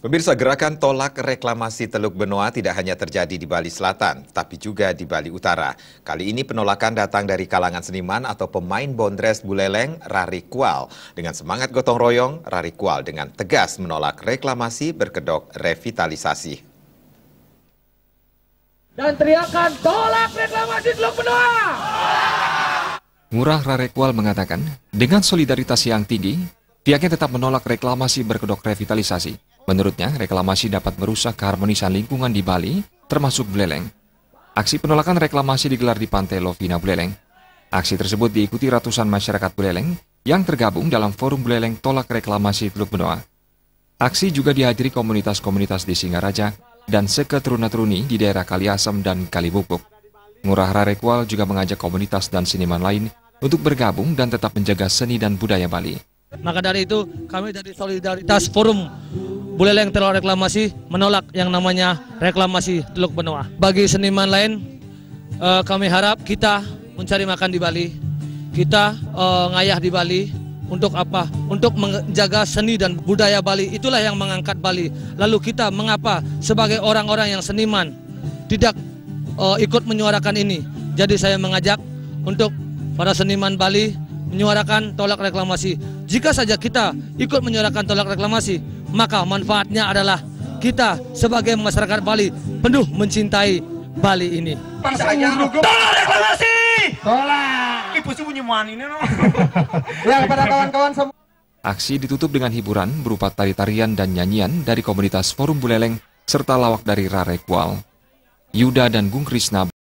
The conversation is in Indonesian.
Pemirsa, gerakan tolak reklamasi Teluk Benoa tidak hanya terjadi di Bali Selatan, tapi juga di Bali Utara. Kali ini penolakan datang dari kalangan seniman atau pemain Bondres Buleleng, Rari Kual. Dengan semangat gotong royong, Rari Kual dengan tegas menolak reklamasi berkedok revitalisasi. Dan teriakan tolak reklamasi Teluk Benoa! Ngurah Rari Kual mengatakan, dengan solidaritas yang tinggi, pihaknya tetap menolak reklamasi berkedok revitalisasi. Menurutnya, reklamasi dapat merusak keharmonisan lingkungan di Bali, termasuk Buleleng. Aksi penolakan reklamasi digelar di Pantai Lovina Buleleng. Aksi tersebut diikuti ratusan masyarakat Buleleng yang tergabung dalam Forum Buleleng Tolak Reklamasi Teluk Benoa. Aksi juga dihadiri komunitas-komunitas di Singaraja dan seketuruna-turuni di daerah Kaliasem dan Kalibupuk. Ngurah Rari Kual juga mengajak komunitas dan seniman lain untuk bergabung dan tetap menjaga seni dan budaya Bali. Maka dari itu, kami dari Solidaritas Forum Buleleng Tolak Reklamasi menolak yang namanya reklamasi Teluk Benoa. Bagi seniman lain, kami harap kita mencari makan di Bali, kita ngayah di Bali. Untuk apa? Untuk menjaga seni dan budaya Bali. Itulah yang mengangkat Bali. Lalu kita mengapa sebagai orang-orang yang seniman tidak ikut menyuarakan ini? Jadi saya mengajak untuk para seniman Bali menyuarakan tolak reklamasi. Jika saja kita ikut menyuarakan tolak reklamasi, maka manfaatnya adalah kita sebagai masyarakat Bali penuh mencintai Bali ini. Tolak reklamasi! Tolak! Ibu sih punya ini no. Ya, kepada kawan-kawan semua. Aksi ditutup dengan hiburan berupa tari-tarian dan nyanyian dari komunitas Forum Buleleng serta lawak dari Rari Kual. Yuda dan Gung Krisna